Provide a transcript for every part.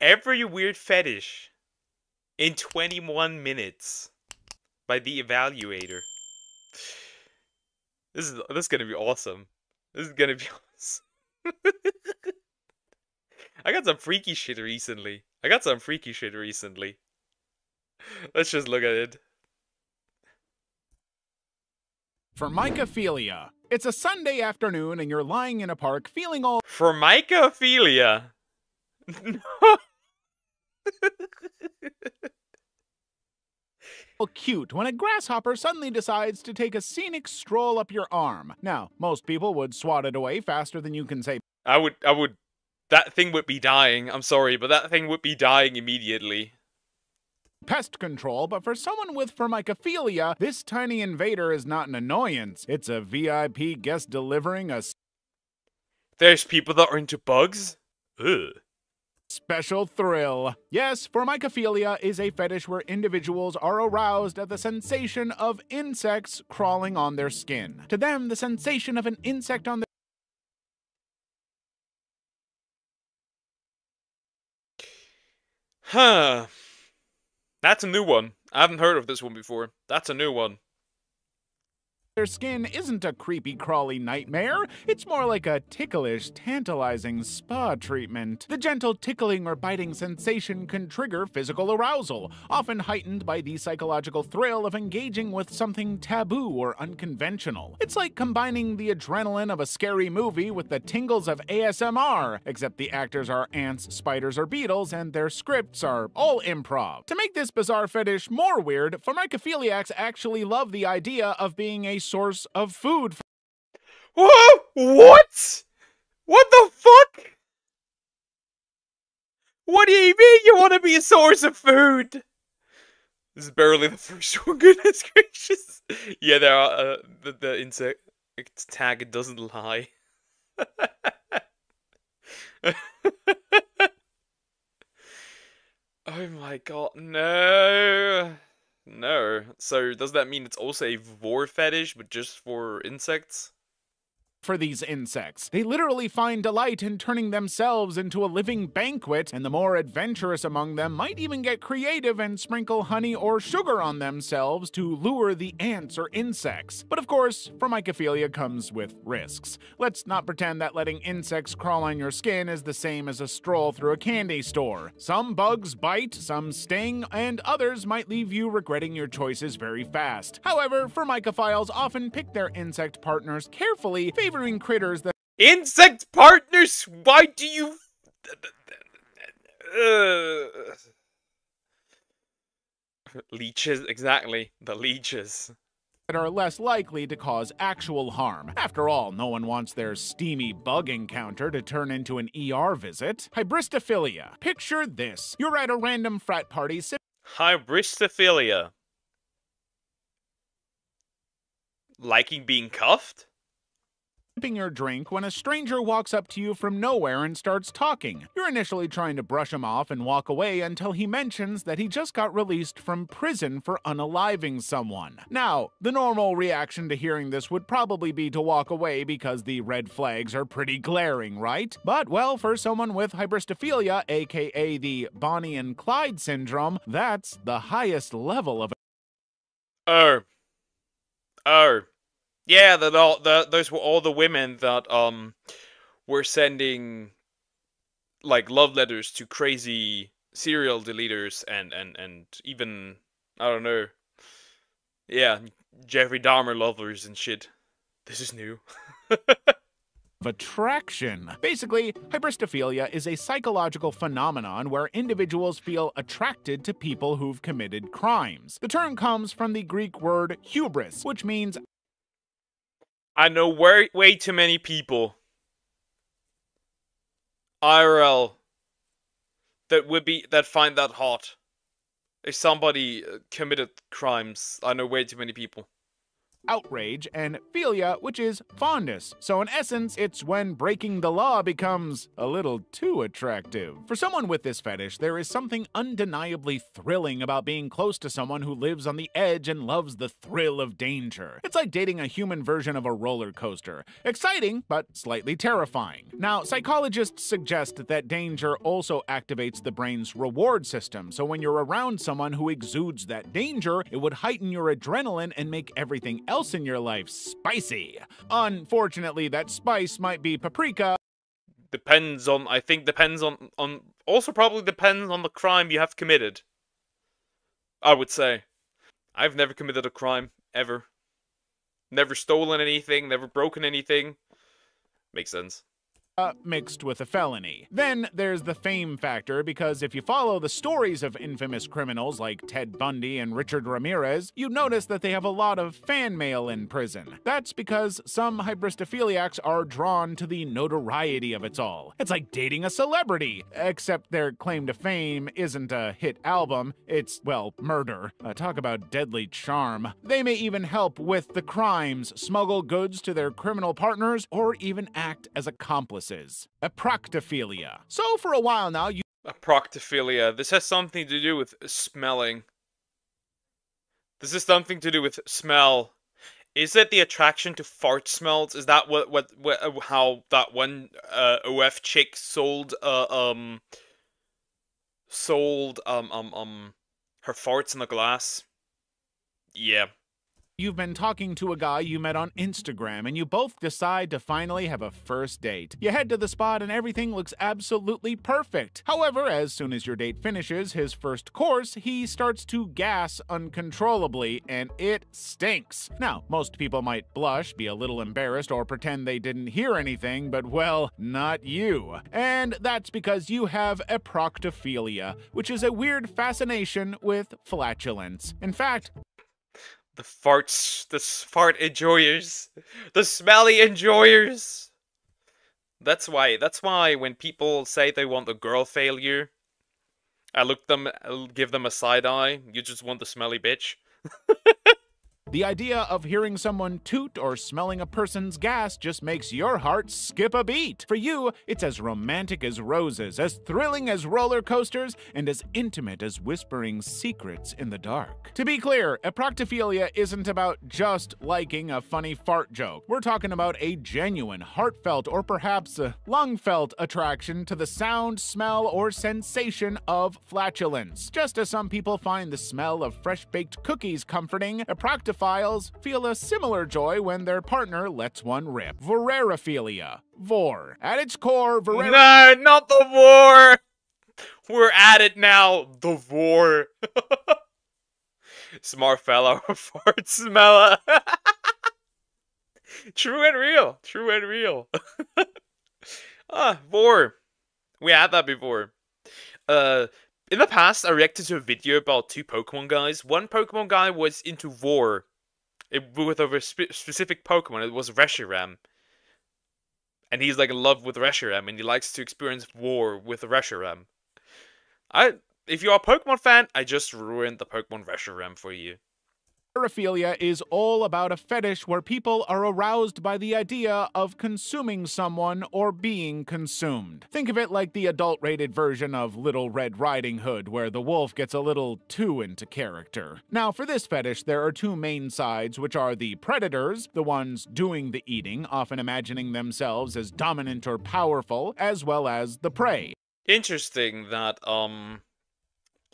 every weird fetish in 21 minutes by the evaluator. This is gonna be awesome. This is gonna be awesome. I got some freaky shit recently. Let's just look at it. Formicophilia. It's a Sunday afternoon and you're lying in a park feeling all Formicophilia. cute when a grasshopper suddenly decides to take a scenic stroll up your arm. Now, most people would swat it away faster than you can say I would. That thing would be dying. I'm sorry, but that thing would be dying immediately. pest control, but for someone with formicophilia, this tiny invader is not an annoyance. It's a VIP guest delivering a There's people that are into bugs? Ugh. special thrill. Yes, formicophilia is a fetish where individuals are aroused at the sensation of insects crawling on their skin. To them, the sensation of an insect on their Huh. That's a new one. I haven't heard of this one before. That's a new one. skin isn't a creepy, crawly nightmare. It's more like a ticklish, tantalizing spa treatment. The gentle tickling or biting sensation can trigger physical arousal, often heightened by the psychological thrill of engaging with something taboo or unconventional. It's like combining the adrenaline of a scary movie with the tingles of ASMR, except the actors are ants, spiders, or beetles, and their scripts are all improv. To make this bizarre fetish more weird, formicophiliacs actually love the idea of being a source of food. Whoa! What? What the fuck? What do you mean you want to be a source of food? This is barely the first one, goodness gracious. Yeah, there are, the insect tag doesn't lie. Oh my god, no. No. So, does that mean it's also a vor fetish, but just for insects? For these insects. They literally find delight in turning themselves into a living banquet, and the more adventurous among them might even get creative and sprinkle honey or sugar on themselves to lure the ants or insects. But of course, formicophilia comes with risks. Let's not pretend that letting insects crawl on your skin is the same as a stroll through a candy store. Some bugs bite, some sting, and others might leave you regretting your choices very fast. However, formicophiles often pick their insect partners carefully, favoring critters that Insect partners? Why do you... Leeches, exactly. The leeches. are less likely to cause actual harm. After all, no one wants their steamy bug encounter to turn into an ER visit. Hybristophilia. Picture this. You're at a random frat party Hybristophilia. Liking being cuffed? sipping your drink when a stranger walks up to you from nowhere and starts talking. You're initially trying to brush him off and walk away until he mentions that he just got released from prison for unaliving someone. Now, the normal reaction to hearing this would probably be to walk away because the red flags are pretty glaring, right? But, well, for someone with hybristophilia, aka the Bonnie and Clyde syndrome, that's the highest level of Oh. Yeah, those were all the women that were sending like love letters to crazy serial deleters and even, I don't know. Yeah, Jeffrey Dahmer lovers and shit. This is new. attraction. Basically, hybristophilia is a psychological phenomenon where individuals feel attracted to people who've committed crimes. The term comes from the Greek word hubris, which means I know way too many people IRL that find that hot. If somebody committed crimes, I know way too many people. outrage, and philia, which is fondness. So in essence, it's when breaking the law becomes a little too attractive. For someone with this fetish, there is something undeniably thrilling about being close to someone who lives on the edge and loves the thrill of danger. It's like dating a human version of a roller coaster. Exciting, but slightly terrifying. Now, psychologists suggest that danger also activates the brain's reward system, so when you're around someone who exudes that danger, it would heighten your adrenaline and make everything else in your life spicy. Unfortunately, that spice might be paprika. Depends on, I think depends on also probably depends on the crime you have committed. I would say. I've never committed a crime, ever. Never stolen anything, never broken anything. Makes sense. Mixed with a felony. Then there's the fame factor, because if you follow the stories of infamous criminals like Ted Bundy and Richard Ramirez, you notice that they have a lot of fan mail in prison. That's because some hybristophiliacs are drawn to the notoriety of it all. It's like dating a celebrity, except their claim to fame isn't a hit album, it's, well, murder. Talk about deadly charm. They may even help with the crimes, smuggle goods to their criminal partners, or even act as accomplices. Aproctophilia. So for a while now, Aproctophilia. This has something to do with smelling. This is something to do with smell. Is it the attraction to fart smells? Is that how that one OF chick sold her farts in a glass? Yeah. You've been talking to a guy you met on Instagram, and you both decide to finally have a first date. You head to the spot and everything looks absolutely perfect. However, as soon as your date finishes his first course, he starts to gas uncontrollably, and it stinks. Now, most people might blush, be a little embarrassed, or pretend they didn't hear anything, but well, not you. And that's because you have aproctophilia, which is a weird fascination with flatulence. In fact, the fart enjoyers, the smelly enjoyers. That's why when people say they want a girl failure, I'll give them a side eye. You just want the smelly bitch. the idea of hearing someone toot or smelling a person's gas just makes your heart skip a beat. For you, it's as romantic as roses, as thrilling as roller coasters, and as intimate as whispering secrets in the dark. To be clear, aproctophilia isn't about just liking a funny fart joke. We're talking about a genuine, heartfelt, or perhaps lung-felt attraction to the sound, smell, or sensation of flatulence. Just as some people find the smell of fresh-baked cookies comforting, aproctophiles feel a similar joy when their partner lets one rip. Vorarophilia. Vor. At its core, No, not the vor! We're at it now. The vor. Smart fellow, fart smeller. True and real. True and real. Vor. We had that before. In the past, I reacted to a video about two Pokemon guys. One Pokemon guy was into Vor. With a specific Pokemon. It was Reshiram. And he's like in love with Reshiram, and he likes to experience Vor with Reshiram. If you're a Pokemon fan, I just ruined the Pokemon Reshiram for you. Paraphilia is all about a fetish where people are aroused by the idea of consuming someone or being consumed. Think of it like the adult-rated version of Little Red Riding Hood, where the wolf gets a little too into character. Now, for this fetish, there are two main sides, which are the predators, the ones doing the eating, often imagining themselves as dominant or powerful, as well as the prey. Interesting that,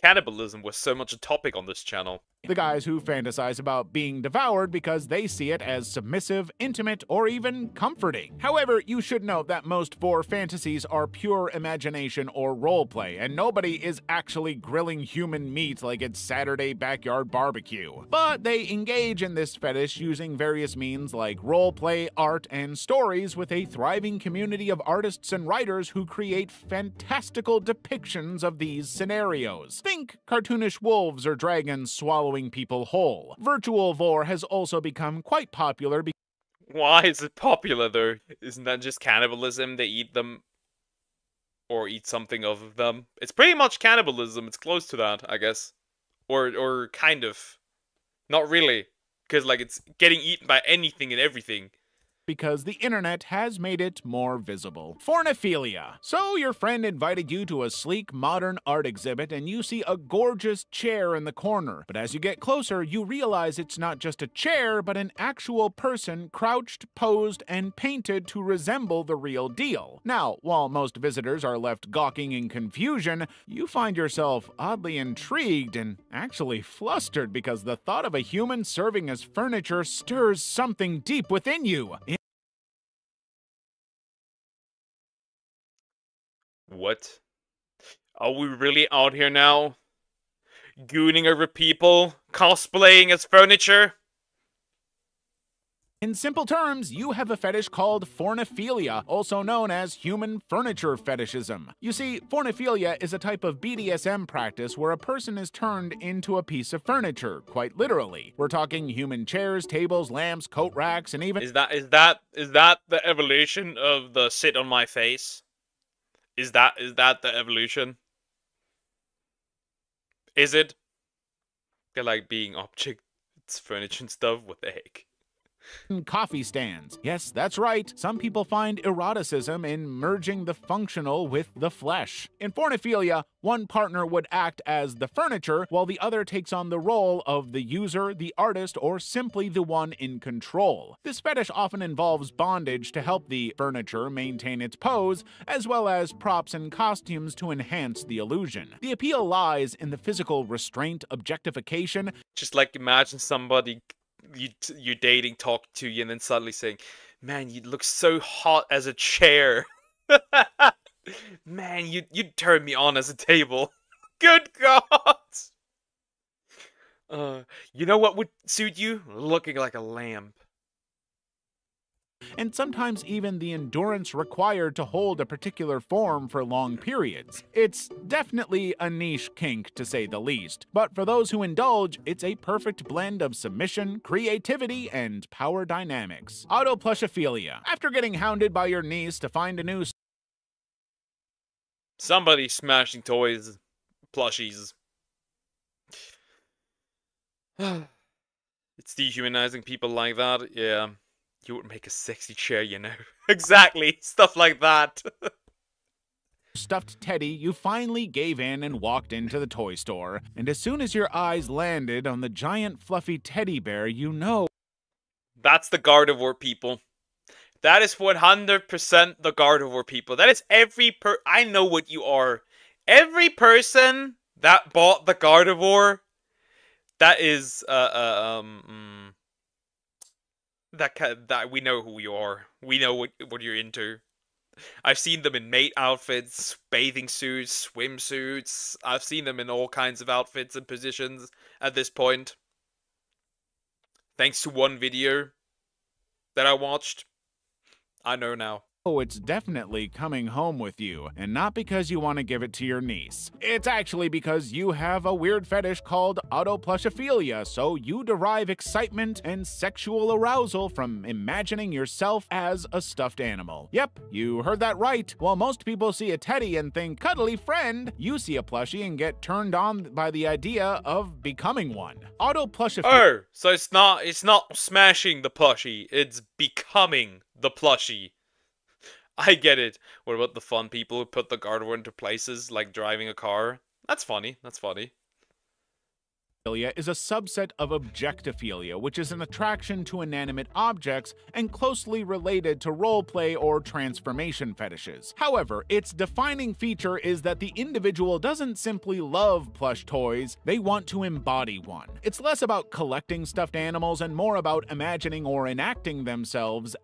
cannibalism was so much a topic on this channel. The guys who fantasize about being devoured because they see it as submissive, intimate, or even comforting. However, you should note that most vor fantasies are pure imagination or roleplay, and nobody is actually grilling human meat like it's Saturday backyard barbecue. But they engage in this fetish using various means like roleplay, art, and stories, with a thriving community of artists and writers who create fantastical depictions of these scenarios. Think cartoonish wolves or dragons swallowing people whole. Virtual vor has also become quite popular. Why is it popular though? Isn't that just cannibalism? They eat them or eat something of them. It's pretty much cannibalism. It's close to that, I guess. Or kind of. Not really. because like it's getting eaten by anything and everything. Because the internet has made it more visible. Pornophilia. So your friend invited you to a sleek, modern art exhibit and you see a gorgeous chair in the corner. But as you get closer, you realize it's not just a chair, but an actual person crouched, posed, and painted to resemble the real deal. Now, while most visitors are left gawking in confusion, you find yourself oddly intrigued and actually flustered because the thought of a human serving as furniture stirs something deep within you. What? Are we really out here now? Gooning over people? Cosplaying as furniture? In simple terms, you have a fetish called pornophilia, also known as human furniture fetishism. You see, pornophilia is a type of BDSM practice where a person is turned into a piece of furniture, quite literally. We're talking human chairs, tables, lamps, coat racks, and even— Is that the evolution of the sit on my face? Is that the evolution? Is it? They're like being objects, furniture and stuff. What the heck? coffee stands. Yes, that's right. Some people find eroticism in merging the functional with the flesh. In pornophilia, one partner would act as the furniture, while the other takes on the role of the user, the artist, or simply the one in control. This fetish often involves bondage to help the furniture maintain its pose, as well as props and costumes to enhance the illusion. The appeal lies in the physical restraint, objectification— Just like imagine somebody you dating talk to you and then suddenly saying, "Man, you look so hot as a chair." Man, you'd turn me on as a table. Good God. You know what would suit you? Looking like a lamp. and sometimes even the endurance required to hold a particular form for long periods. It's definitely a niche kink, to say the least, but for those who indulge, it's a perfect blend of submission, creativity, and power dynamics. Autoplushophilia. After getting hounded by your niece to find a new Somebody smashing toys, plushies. It's dehumanizing people like that, yeah. You would make a sexy chair, you know. Exactly, stuff like that. stuffed teddy, you finally gave in and walked into the toy store. And as soon as your eyes landed on the giant fluffy teddy bear, you know— That's the Gardevoir people. That is 100% the Gardevoir people. That is I know what you are. Every person that bought the Gardevoir, that is, that we know who you are. We know what you're into. I've seen them in mate outfits, bathing suits, swimsuits. I've seen them in all kinds of outfits and positions at this point. Thanks to one video that I watched. I know now. oh, it's definitely coming home with you, and not because you want to give it to your niece. It's actually because you have a weird fetish called autoplushophilia, so you derive excitement and sexual arousal from imagining yourself as a stuffed animal. Yep, you heard that right. While most people see a teddy and think cuddly friend, you see a plushie and get turned on by the idea of becoming one. Autoplushophilia— Oh, so it's not smashing the plushie, it's becoming the plushie. I get it. What about the fun people who put the Gardevoir into places, like driving a car? That's funny, that's funny. is a subset of objectophilia, which is an attraction to inanimate objects and closely related to roleplay or transformation fetishes. However, its defining feature is that the individual doesn't simply love plush toys, they want to embody one. It's less about collecting stuffed animals and more about imagining or enacting themselves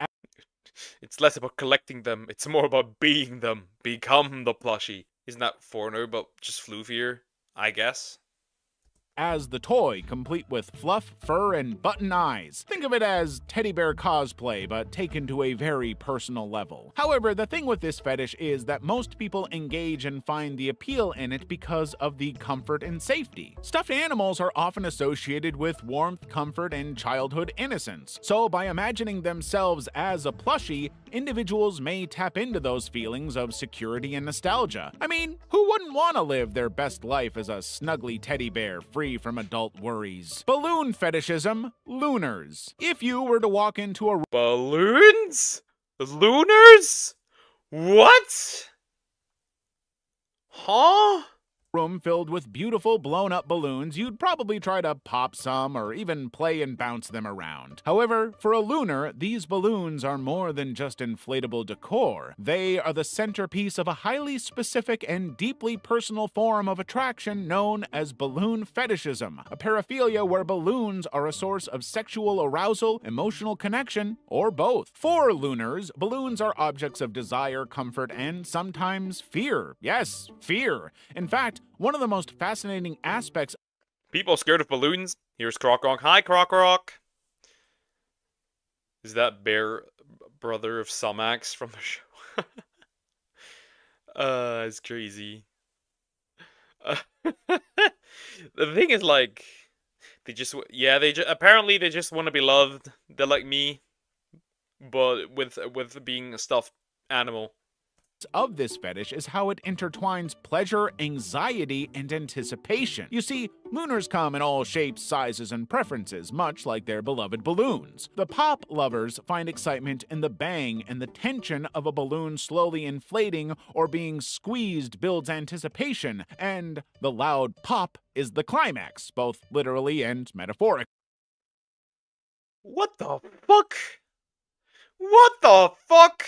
It's less about collecting them, it's more about being them. Become the plushie. Isn't that Forno, but just floofier? I guess. as the toy, complete with fluff, fur, and button eyes. Think of it as teddy bear cosplay, but taken to a very personal level. However, the thing with this fetish is that most people engage and find the appeal in it because of the comfort and safety. Stuffed animals are often associated with warmth, comfort, and childhood innocence. So by imagining themselves as a plushie, individuals may tap into those feelings of security and nostalgia. I mean, who wouldn't want to live their best life as a snuggly teddy bear free from adult worries? Balloon fetishism, lunars. If you were to walk into a Balloons? Lunars? What? Huh? room filled with beautiful blown-up balloons, you'd probably try to pop some or even play and bounce them around. However, for a lunar, these balloons are more than just inflatable decor. They are the centerpiece of a highly specific and deeply personal form of attraction known as balloon fetishism, a paraphilia where balloons are a source of sexual arousal, emotional connection, or both. For lunars, balloons are objects of desire, comfort, and sometimes fear. Yes, fear. In fact, one of the most fascinating aspects. People scared of balloons? Here's Croc Rock. Hi, Croc Rock. Is that Bear brother of Sumax from the show? It's crazy. The thing is, like, apparently they just want to be loved. They're like me, but with being a stuffed animal. Of this fetish is how it intertwines pleasure, anxiety, and anticipation. You see, lunars come in all shapes, sizes, and preferences, much like their beloved balloons. The pop lovers find excitement in the bang, and the tension of a balloon slowly inflating or being squeezed builds anticipation, and the loud pop is the climax, both literally and metaphorically. What the fuck? What the fuck?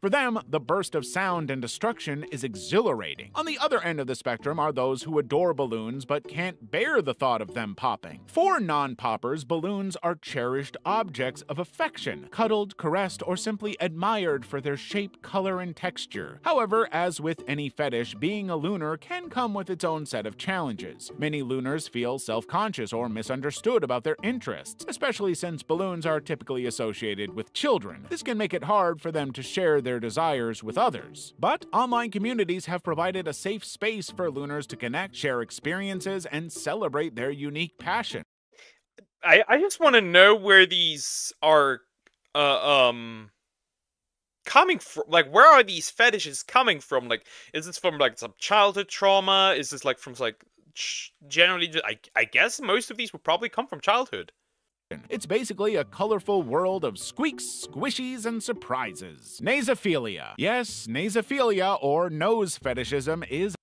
For them, the burst of sound and destruction is exhilarating. On the other end of the spectrum are those who adore balloons but can't bear the thought of them popping. For non-poppers, balloons are cherished objects of affection, cuddled, caressed, or simply admired for their shape, color, and texture. However, as with any fetish, being a lunar can come with its own set of challenges. Many lunars feel self-conscious or misunderstood about their interests, especially since balloons are typically associated with children. This can make it hard for them to share their desires with others. But online communities have provided a safe space for lunars to connect, share experiences, and celebrate their unique passion. I just want to know where these are coming from. Like, where are these fetishes coming from? Like, is this from like some childhood trauma? Is this like from like generally? I guess most of these would probably come from childhood. It's basically a colorful world of squeaks, squishies, and surprises. Nasophilia. Yes, nasophilia, or nose fetishism, is.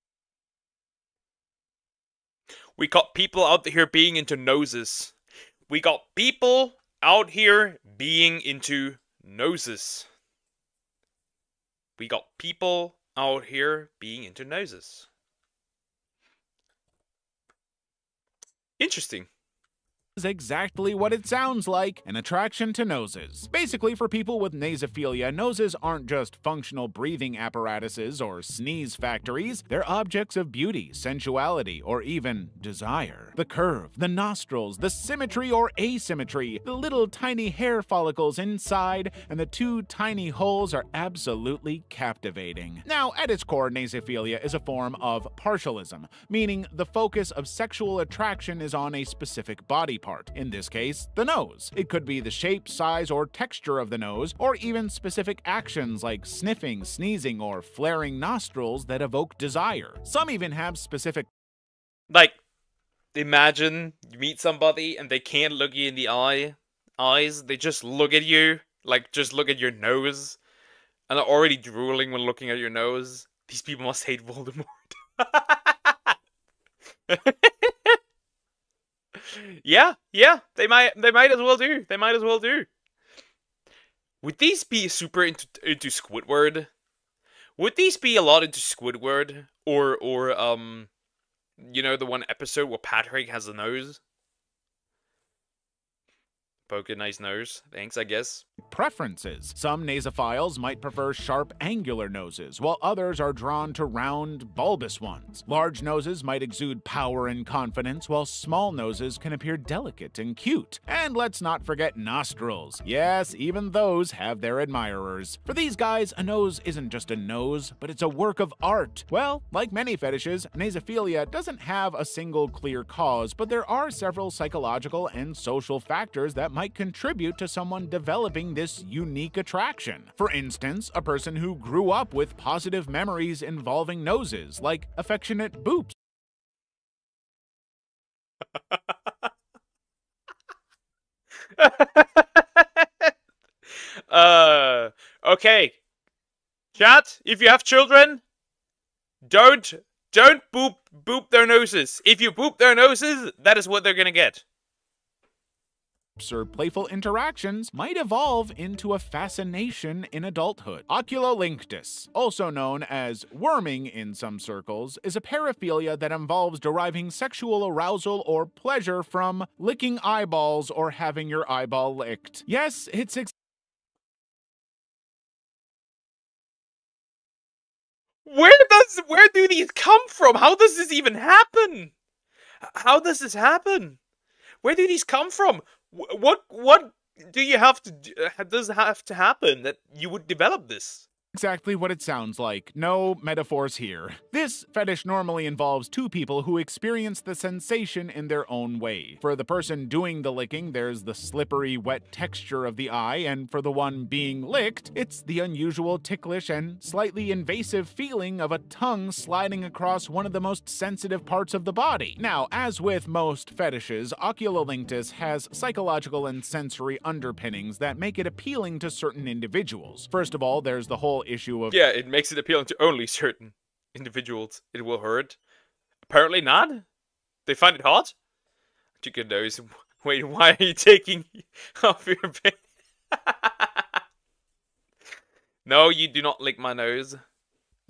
We got people out here being into noses. We got people out here being into noses. We got people out here being into noses. Interesting. Is exactly what it sounds like, an attraction to noses. Basically, for people with nasophilia, noses aren't just functional breathing apparatuses or sneeze factories, they're objects of beauty, sensuality, or even desire. The curve, the nostrils, the symmetry or asymmetry, the little tiny hair follicles inside, and the two tiny holes are absolutely captivating. Now, at its core, nasophilia is a form of partialism, meaning the focus of sexual attraction is on a specific body part, in this case, the nose. It could be the shape, size, or texture of the nose, or even specific actions like sniffing, sneezing, or flaring nostrils that evoke desire. Some even have specific. Like, imagine you meet somebody and they can't look you in the eyes, they just look at you, like just look at your nose, and are already drooling when looking at your nose. These people must hate Voldemort. Yeah, they might as well do. They might as well do. Would these be super into Squidward? Would these be a lot into Squidward? Or you know, the one episode where Patrick has a nose? Poke a nice nose. Thanks, I guess. Preferences. Some nasophiles might prefer sharp, angular noses, while others are drawn to round, bulbous ones. Large noses might exude power and confidence, while small noses can appear delicate and cute. And let's not forget nostrils. Yes, even those have their admirers. For these guys, a nose isn't just a nose, but it's a work of art. Well, like many fetishes, nasophilia doesn't have a single clear cause, but there are several psychological and social factors that might contribute to someone developing having this unique attraction. For instance, a person who grew up with positive memories involving noses, like affectionate boops. Okay. Chat, if you have children, don't boop their noses. If you boop their noses, that is what they're gonna get. Or playful interactions might evolve into a fascination in adulthood. Oculolinctus, also known as worming in some circles, is a paraphilia that involves deriving sexual arousal or pleasure from licking eyeballs or having your eyeball licked. Yes, it's Where do these come from? How does this even happen? How does this happen? Where do these come from? What do you have to does have to happen that you would develop this? exactly what it sounds like. No metaphors here. This fetish normally involves two people who experience the sensation in their own way. For the person doing the licking, there's the slippery, wet texture of the eye, and for the one being licked, it's the unusual, ticklish, and slightly invasive feeling of a tongue sliding across one of the most sensitive parts of the body. Now, as with most fetishes, oculolinctus has psychological and sensory underpinnings that make it appealing to certain individuals. First of all, there's the whole issue of Yeah, it makes it appealing to only certain individuals. It will hurt. Apparently not. They find it hot. Chicken nose. Wait, why are you taking off your pants? No, you do not lick my nose.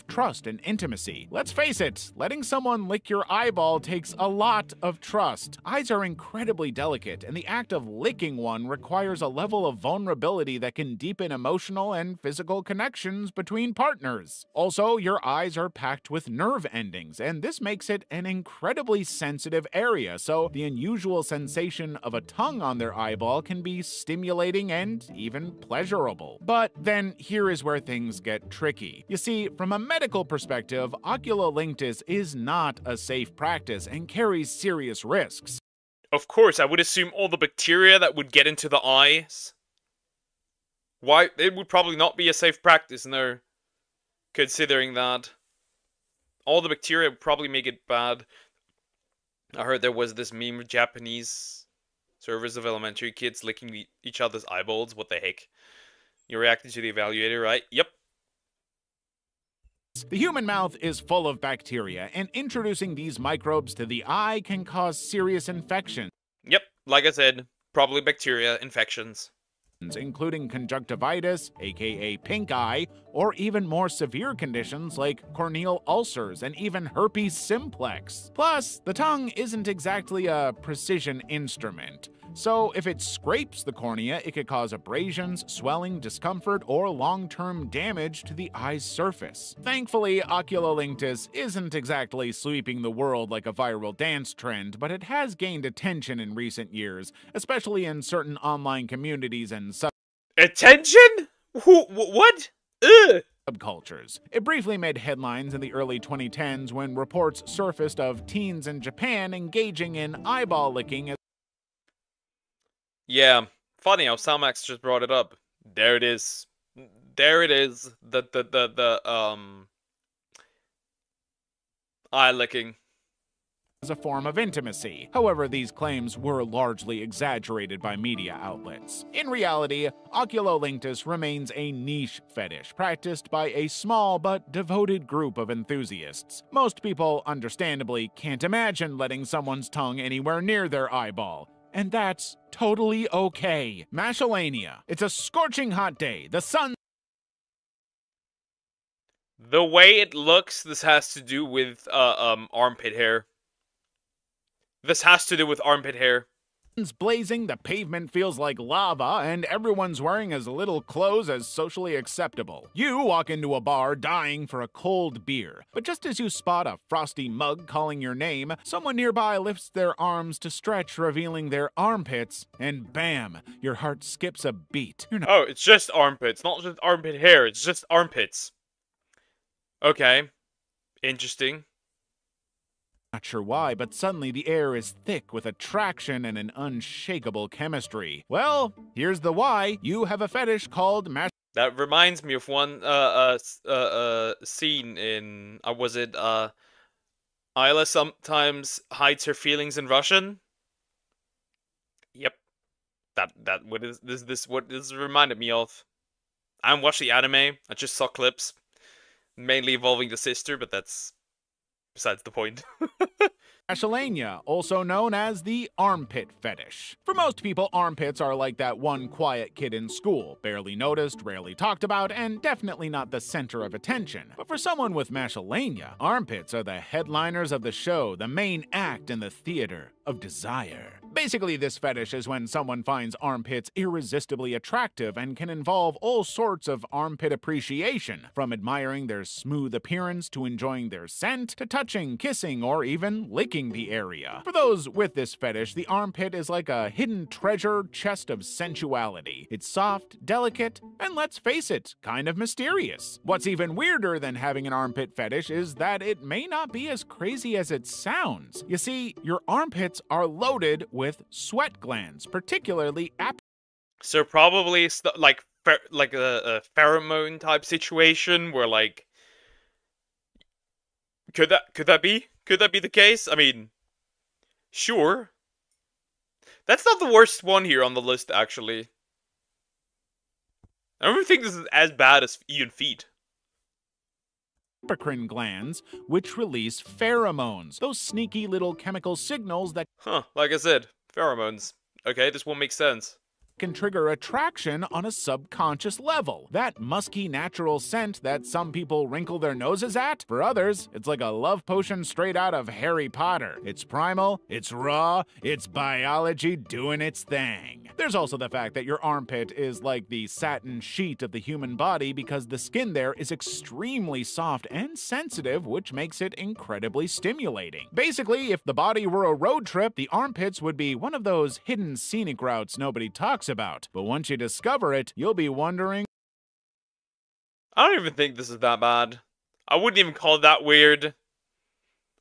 trust and intimacy. Let's face it, letting someone lick your eyeball takes a lot of trust. Eyes are incredibly delicate, and the act of licking one requires a level of vulnerability that can deepen emotional and physical connections between partners. Also, your eyes are packed with nerve endings, and this makes it an incredibly sensitive area, so the unusual sensation of a tongue on their eyeball can be stimulating and even pleasurable. But then here is where things get tricky. You see, from a medical perspective, oculolinctus is not a safe practice and carries serious risks. Of course, I would assume all the bacteria that would get into the eyes. Why? It would probably not be a safe practice, no. Considering that. All the bacteria would probably make it bad. I heard there was this meme of Japanese servers of elementary kids licking each other's eyeballs. What the heck? You reacted to the evaluator, right? Yep. The human mouth is full of bacteria, and introducing these microbes to the eye can cause serious infections. Yep, like I said, probably bacteria infections. Including conjunctivitis, aka pink eye, or even more severe conditions like corneal ulcers and even herpes simplex. Plus, the tongue isn't exactly a precision instrument. So if it scrapes the cornea, it could cause abrasions, swelling, discomfort, or long-term damage to the eye's surface. Thankfully, oculolinctus isn't exactly sweeping the world like a viral dance trend, but it has gained attention in recent years, especially in certain online communities and Attention? What? Ugh. subcultures. It briefly made headlines in the early 2010s when reports surfaced of teens in Japan engaging in eyeball licking as Yeah, funny how Salmax just brought it up. There it is. There it is. The eye licking. a form of intimacy. However, these claims were largely exaggerated by media outlets. In reality, oculolinctus remains a niche fetish practiced by a small but devoted group of enthusiasts. Most people, understandably, can't imagine letting someone's tongue anywhere near their eyeball. And that's totally okay. Mashalania. It's a scorching hot day. The sun. The way it looks, this has to do with armpit hair. This has to do with armpit hair. Sun's blazing, the pavement feels like lava, and everyone's wearing as little clothes as socially acceptable. You walk into a bar dying for a cold beer, but just as you spot a frosty mug calling your name, someone nearby lifts their arms to stretch, revealing their armpits, and bam, your heart skips a beat. Oh, it's just armpits, not just armpit hair, it's just armpits. Okay. Interesting. Not sure why, but suddenly the air is thick with attraction and an unshakable chemistry. Well, here's the why. You have a fetish called That reminds me of one scene in was it Isla sometimes hides her feelings in Russian? Yep. That what is this what this reminded me of. I haven't watched the anime. I just saw clips, mainly involving the sister, but that's besides the point. Mashalania, also known as the armpit fetish. For most people, armpits are like that one quiet kid in school, barely noticed, rarely talked about, and definitely not the center of attention. But for someone with Mashalania, armpits are the headliners of the show, the main act in the theater of desire. Basically, this fetish is when someone finds armpits irresistibly attractive and can involve all sorts of armpit appreciation, from admiring their smooth appearance to enjoying their scent, to touching, kissing, or even licking the area. For those with this fetish, the armpit is like a hidden treasure chest of sensuality. It's soft, delicate, and let's face it, kind of mysterious. What's even weirder than having an armpit fetish is that it may not be as crazy as it sounds. You see, your armpits are loaded with sweat glands, particularly So probably like a pheromone type situation where like could that be the case? I mean, sure. That's not the worst one here on the list, actually. I don't think this is as bad as even feet. apocrine glands, which release pheromones, those sneaky little chemical signals that Huh, like I said, pheromones. Okay, this one makes sense. can trigger attraction on a subconscious level. That musky natural scent that some people wrinkle their noses at, for others, it's like a love potion straight out of Harry Potter. It's primal, it's raw, it's biology doing its thing. There's also the fact that your armpit is like the satin sheet of the human body because the skin there is extremely soft and sensitive, which makes it incredibly stimulating. Basically, if the body were a road trip, the armpits would be one of those hidden scenic routes nobody talks about. But once you discover it, you'll be wondering. I don't even think this is that bad. I wouldn't even call it that weird.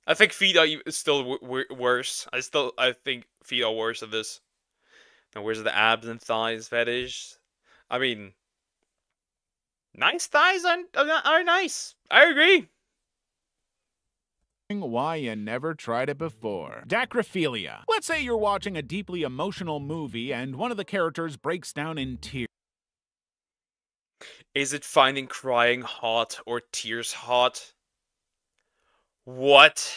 I think feet are still worse. I think feet are worse of this. Now, where's the abs and thighs fetish? I mean, nice thighs are nice. I agree. Why you never tried it before. Dacrophilia. Let's say you're watching a deeply emotional movie and one of the characters breaks down in tears. Is it finding crying hot or tears hot? What?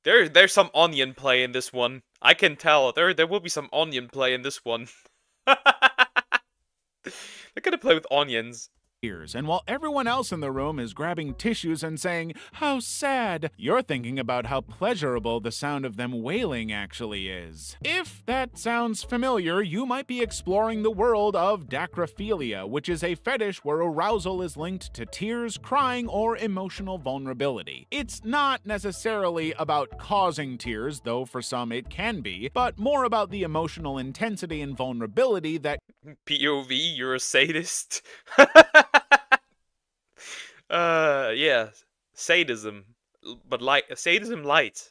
There's some onion play in this one. I can tell. There will be some onion play in this one. They're gonna play with onions. And while everyone else in the room is grabbing tissues and saying, "How sad," you're thinking about how pleasurable the sound of them wailing actually is. If that sounds familiar, you might be exploring the world of dacrophilia, which is a fetish where arousal is linked to tears, crying, or emotional vulnerability. It's not necessarily about causing tears, though for some it can be, but more about the emotional intensity and vulnerability that POV, you're a sadist. Yeah, sadism, but sadism light.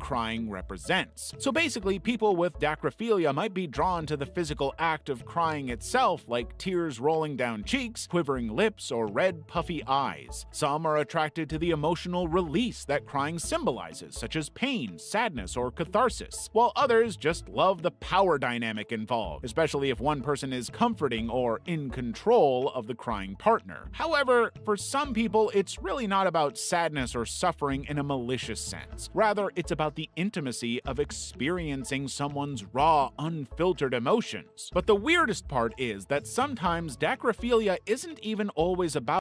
crying represents. So basically, people with dacrophilia might be drawn to the physical act of crying itself, like tears rolling down cheeks, quivering lips, or red, puffy eyes. Some are attracted to the emotional release that crying symbolizes, such as pain, sadness, or catharsis, while others just love the power dynamic involved, especially if one person is comforting or in control of the crying partner. However, for some people, it's really not about sadness or suffering in a malicious sense. Rather, it's about the intimacy of experiencing someone's raw, unfiltered emotions. But the weirdest part is that sometimes dacrophilia isn't even always about.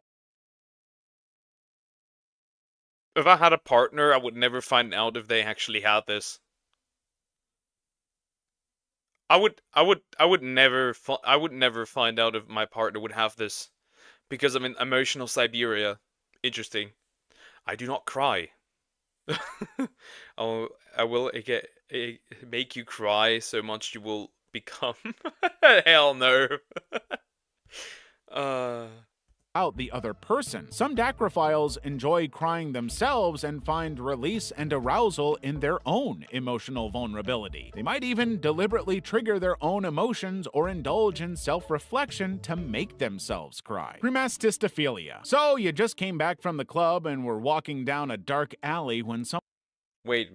If I had a partner, I would never find out if they actually had this. I would never find out if my partner would have this, because I'm in emotional Siberia. Interesting. I do not cry. I will make you cry so much you will become. Hell no. uh, out the other person. Some dacrophiles enjoy crying themselves and find release and arousal in their own emotional vulnerability. They might even deliberately trigger their own emotions or indulge in self-reflection to make themselves cry. Chromastistophilia. So you just came back from the club and were walking down a dark alley when some— Wait,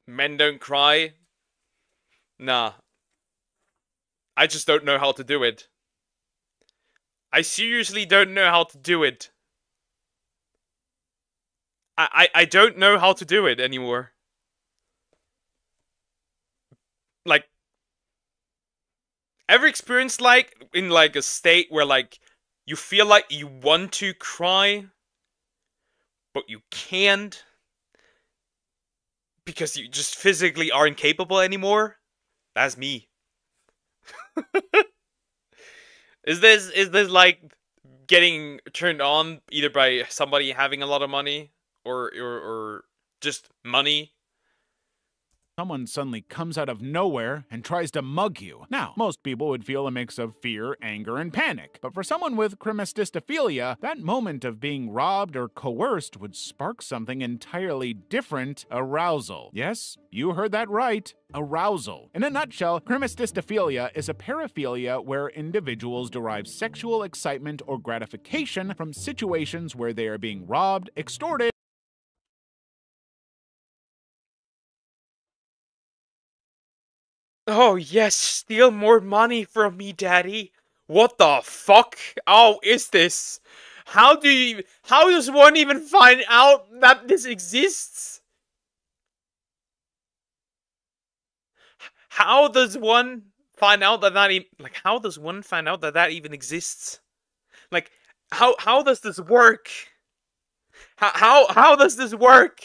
men don't cry? Nah. I just don't know how to do it. I seriously don't know how to do it. I don't know how to do it anymore. Like, ever experienced like in like a state where like you feel like you want to cry, but you can't because you just physically aren't capable anymore? That's me. Is this like getting turned on either by somebody having a lot of money or just money? someone suddenly comes out of nowhere and tries to mug you. Now, most people would feel a mix of fear, anger, and panic, but for someone with chromastistophilia, that moment of being robbed or coerced would spark something entirely different: arousal. Yes, you heard that right. Arousal. In a nutshell, chromastistophilia is a paraphilia where individuals derive sexual excitement or gratification from situations where they are being robbed, extorted, Oh yes, steal more money from me, daddy. What the fuck? How is this? How does one even find out that this exists? How does one find out that how does one find out that that even exists? Like, how does this work? How does this work?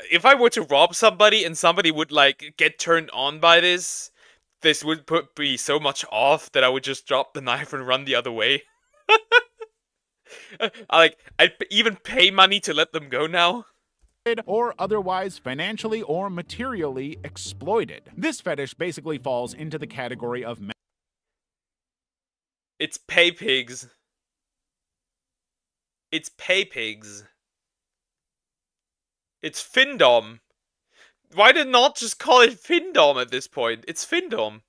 If I were to rob somebody and somebody would like get turned on by this would put me so much off that I would just drop the knife and run the other way. I'd even pay money to let them go now. or otherwise financially or materially exploited. This fetish basically falls into the category of It's pay pigs. It's pay pigs. It's Findom. Why did not just call it Findom at this point? It's Findom.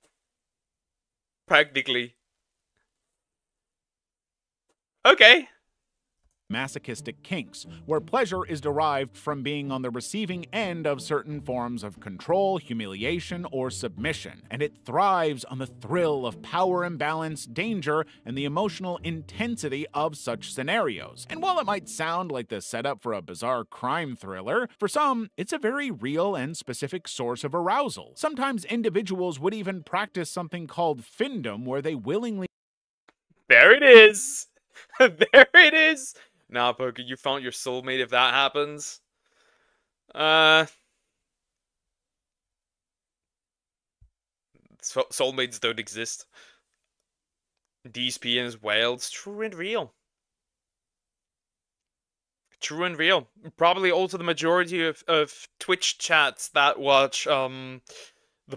Practically. Okay. masochistic kinks, where pleasure is derived from being on the receiving end of certain forms of control, humiliation, or submission, and it thrives on the thrill of power imbalance, danger, and the emotional intensity of such scenarios. And while it might sound like the setup for a bizarre crime thriller, for some, it's a very real and specific source of arousal. Sometimes individuals would even practice something called findom, where they willingly— There it is. There it is. Nah, Poker, you found your soulmate if that happens. Soulmates don't exist. DSP and Wales, true and real. True and real. Probably also the majority of Twitch chats that watch the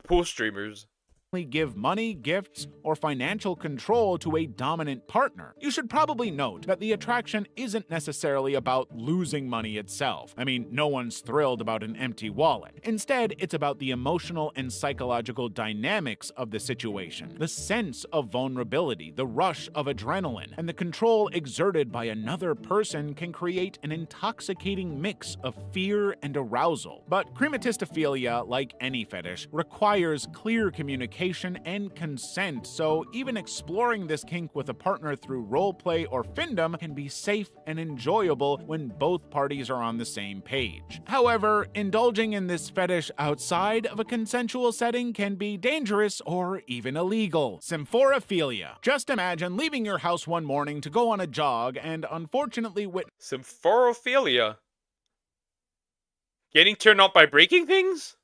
post streamers give money, gifts, or financial control to a dominant partner. You should probably note that the attraction isn't necessarily about losing money itself. I mean, no one's thrilled about an empty wallet. Instead, it's about the emotional and psychological dynamics of the situation, the sense of vulnerability, the rush of adrenaline, and the control exerted by another person can create an intoxicating mix of fear and arousal. But chromastistophilia, like any fetish, requires clear communication and consent, so even exploring this kink with a partner through roleplay or findom can be safe and enjoyable when both parties are on the same page. However, indulging in this fetish outside of a consensual setting can be dangerous or even illegal. Symphorophilia. Just imagine leaving your house one morning to go on a jog and unfortunately Symphorophilia. Getting turned on by breaking things?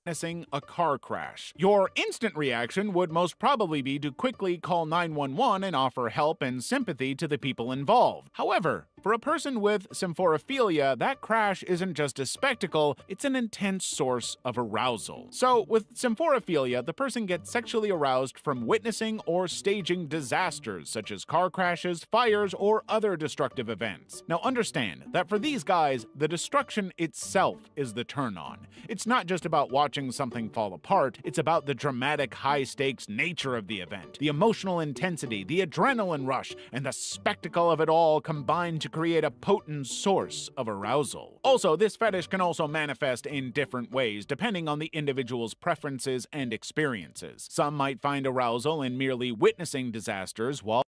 witnessing a car crash. Your instant reaction would most probably be to quickly call 911 and offer help and sympathy to the people involved. However, for a person with symphorophilia, that crash isn't just a spectacle, it's an intense source of arousal. So, with symphorophilia, the person gets sexually aroused from witnessing or staging disasters such as car crashes, fires, or other destructive events. Now understand that for these guys, the destruction itself is the turn on. It's not just about watching something fall apart, it's about the dramatic high-stakes nature of the event, the emotional intensity, the adrenaline rush, and the spectacle of it all combined to create a potent source of arousal. Also, this fetish can also manifest in different ways depending on the individual's preferences and experiences. Some might find arousal in merely witnessing disasters, while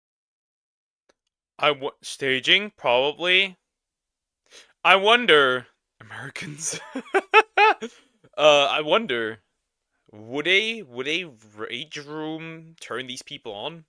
staging, probably. I wonder, Americans. I wonder, would a rage room turn these people on?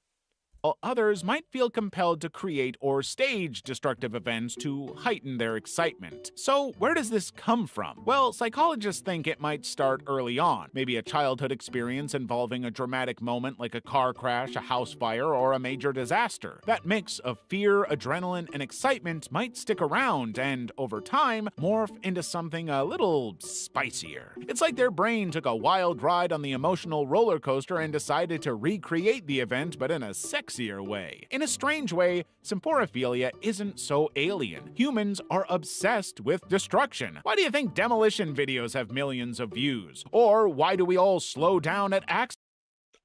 others might feel compelled to create or stage destructive events to heighten their excitement. So, where does this come from? Well, psychologists think it might start early on, maybe a childhood experience involving a dramatic moment like a car crash, a house fire, or a major disaster. That mix of fear, adrenaline, and excitement might stick around and, over time, morph into something a little spicier. It's like their brain took a wild ride on the emotional roller coaster and decided to recreate the event, but in a sexier way. In a strange way, symphorophilia isn't so alien. Humans are obsessed with destruction. Why do you think demolition videos have millions of views? Or why do we all slow down at accidents?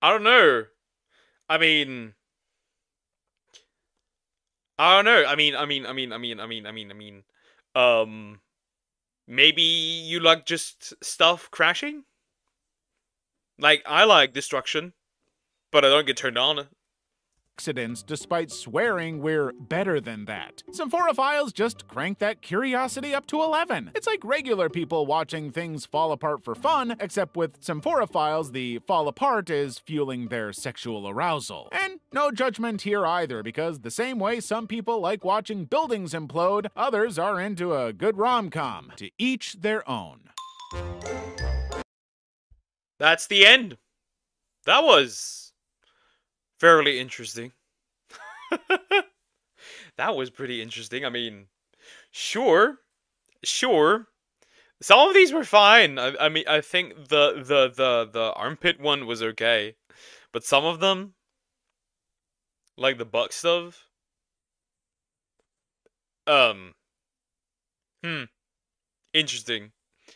I don't know. I mean, I don't know. Maybe you like just stuff crashing? Like, I like destruction, but I don't get turned on. Despite swearing we're better than that. Symphorophiles just crank that curiosity up to 11. It's like regular people watching things fall apart for fun, except with symphorophiles, the fall apart is fueling their sexual arousal. And no judgment here either, because the same way some people like watching buildings implode, others are into a good rom-com. To each their own. That's the end. That was fairly interesting. That was pretty interesting. I mean, sure. Some of these were fine. I mean, I think the armpit one was okay, but some of them, like the butt stuff, um, interesting.